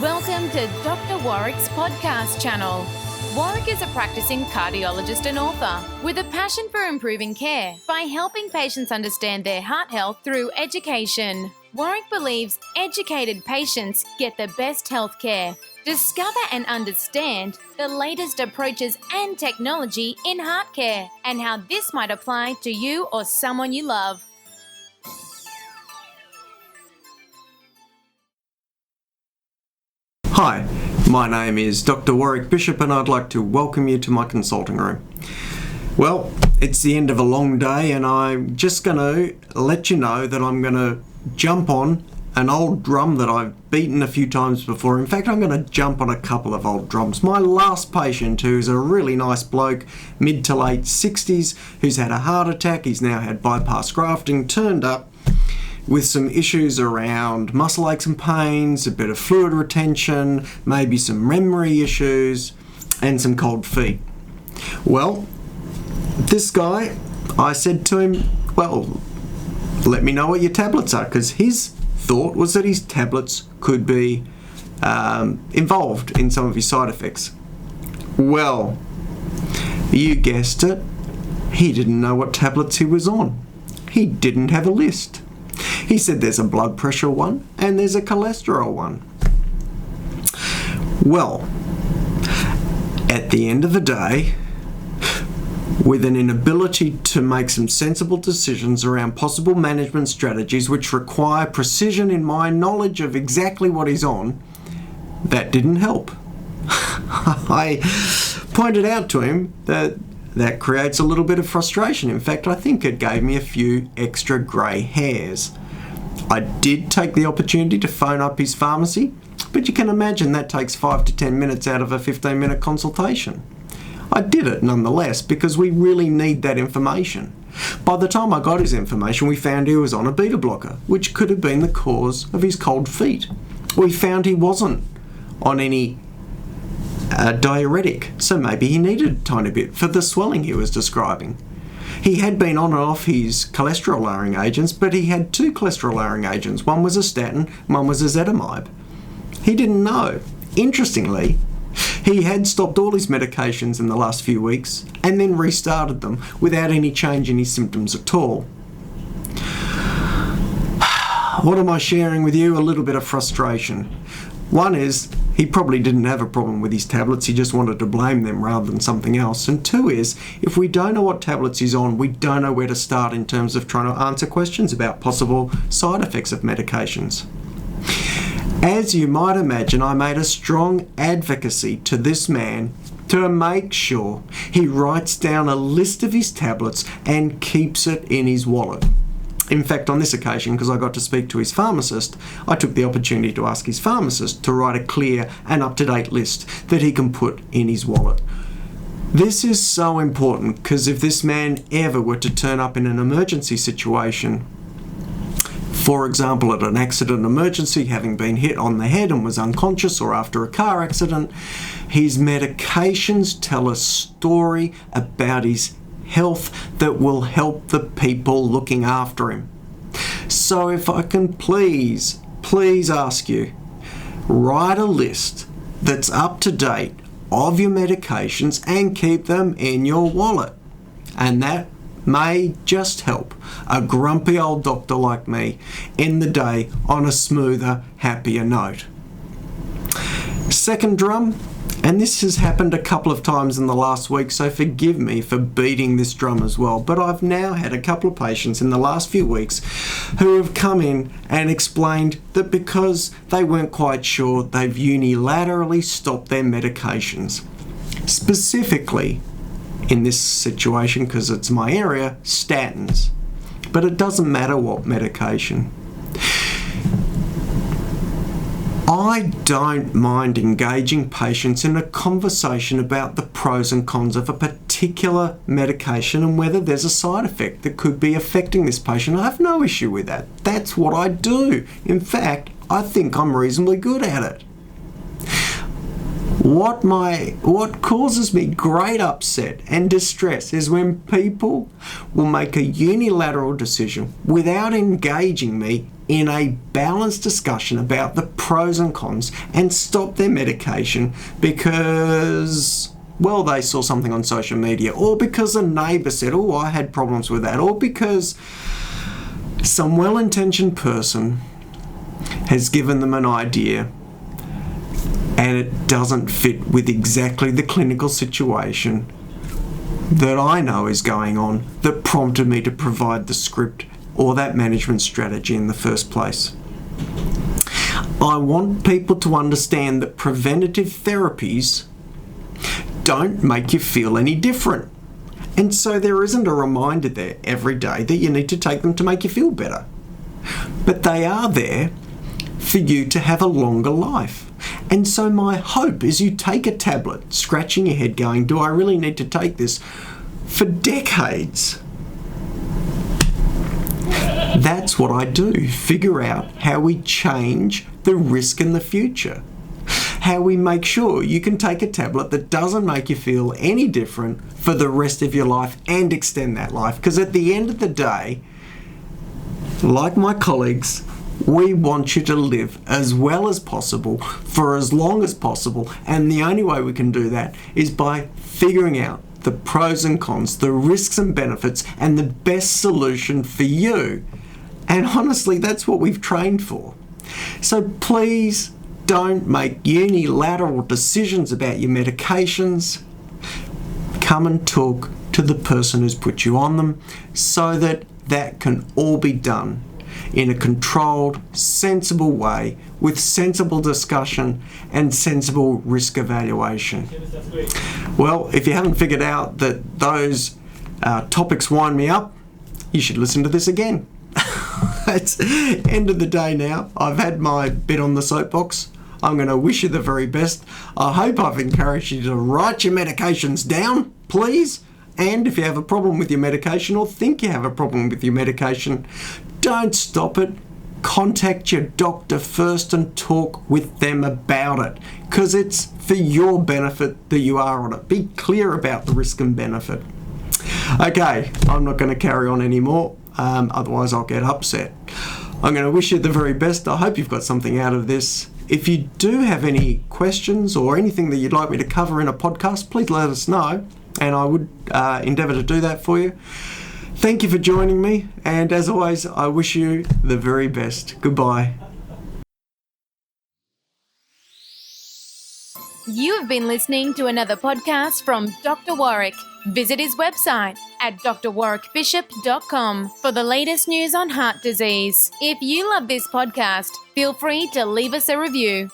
Welcome to Doctor Warrick's podcast channel. Warwick is a practising cardiologist and author with a passion for improving care by helping patients understand their heart health through education. Warwick believes educated patients get the best health care. Discover and understand the latest approaches and technology in heart care and how this might apply to you or someone you love. Hi, my name is Doctor Warrick Bishop and I'd like to welcome you to my consulting room. Well, it's the end of a long day and I'm just going to let you know that I'm going to jump on an old drum that I've beaten a few times before. In fact, I'm going to jump on a couple of old drums. My last patient, who's a really nice bloke, mid to late 60s, who's had a heart attack, he's now had bypass grafting, turned up with some issues around muscle aches and pains, a bit of fluid retention, maybe some memory issues, and some cold feet. Well, this guy, I said to him, well, let me know what your tablets are, because his thought was that his tablets could be involved in some of his side effects. Well, you guessed it, he didn't know what tablets he was on. He didn't have a list. He said there's a blood pressure one and there's a cholesterol one. Well, at the end of the day, with an inability to make some sensible decisions around possible management strategies which require precision in my knowledge of exactly what he's on, that didn't help. I pointed out to him that creates a little bit of frustration. In fact, I think it gave me a few extra grey hairs. I did take the opportunity to phone up his pharmacy, but you can imagine that takes 5 to 10 minutes out of a 15-minute consultation. I did it nonetheless because we really need that information. By the time I got his information, we found he was on a beta blocker, which could have been the cause of his cold feet. We found he wasn't on any diuretic, so maybe he needed a tiny bit for the swelling he was describing. He had been on and off his cholesterol lowering agents, but he had 2 cholesterol lowering agents. One was a statin, one was a ezetimibe. He didn't know. Interestingly, he had stopped all his medications in the last few weeks and then restarted them without any change in his symptoms at all. What am I sharing with you? A little bit of frustration. One is, he probably didn't have a problem with his tablets, he just wanted to blame them rather than something else. And 2 is, if we don't know what tablets he's on, we don't know where to start in terms of trying to answer questions about possible side effects of medications. As you might imagine, I made a strong advocacy to this man to make sure he writes down a list of his tablets and keeps it in his wallet. In fact, on this occasion, because I got to speak to his pharmacist, I took the opportunity to ask his pharmacist to write a clear and up-to-date list that he can put in his wallet. This is so important because if this man ever were to turn up in an emergency situation, for example at an accident emergency, having been hit on the head and was unconscious, or after a car accident, his medications tell a story about his health that will help the people looking after him. So if I can please ask you, write a list that's up to date of your medications and keep them in your wallet. And that may just help a grumpy old doctor like me end the day on a smoother, happier note. Second drum, and this has happened a couple of times in the last week, so forgive me for beating this drum as well, but I've now had a couple of patients in the last few weeks who have come in and explained that because they weren't quite sure, they've unilaterally stopped their medications. Specifically, in this situation, because it's my area, statins. But it doesn't matter what medication. I don't mind engaging patients in a conversation about the pros and cons of a particular medication and whether there's a side effect that could be affecting this patient. I have no issue with that. That's what I do. In fact, I think I'm reasonably good at it. What causes me great upset and distress is when people will make a unilateral decision without engaging me in a balanced discussion about the pros and cons and stop their medication because, well, they saw something on social media, or because a neighbour said, oh, I had problems with that, or because some well-intentioned person has given them an idea and it doesn't fit with exactly the clinical situation that I know is going on that prompted me to provide the script or that management strategy in the first place. I want people to understand that preventative therapies don't make you feel any different. And so there isn't a reminder there every day that you need to take them to make you feel better. But they are there for you to have a longer life. And so my hope is you take a tablet, scratching your head going, do I really need to take this for decades? That's what I do, figure out how we change the risk in the future. How we make sure you can take a tablet that doesn't make you feel any different for the rest of your life and extend that life. Because at the end of the day, like my colleagues, we want you to live as well as possible for as long as possible, and the only way we can do that is by figuring out the pros and cons, the risks and benefits, and the best solution for you. And honestly, that's what we've trained for. So please don't make unilateral decisions about your medications. Come and talk to the person who's put you on them so that that can all be done in a controlled, sensible way with sensible discussion and sensible risk evaluation. Well, if you haven't figured out that those topics wind me up, you should listen to this again. It's end of the day now. I've had my bit on the soapbox. I'm going to wish you the very best. I hope I've encouraged you to write your medications down, please. And if you have a problem with your medication or think you have a problem with your medication, don't stop it. Contact your doctor first and talk with them about it, because it's for your benefit that you are on it. Be clear about the risk and benefit. Okay, I'm not going to carry on anymore, otherwise I'll get upset. I'm going to wish you the very best. I hope you've got something out of this. If you do have any questions or anything that you'd like me to cover in a podcast, please let us know, and I would endeavour to do that for you. Thank you for joining me, and as always, I wish you the very best. Goodbye. You have been listening to another podcast from Dr. Warrick. Visit his website at drwarrickbishop.com for the latest news on heart disease. If you love this podcast, feel free to leave us a review.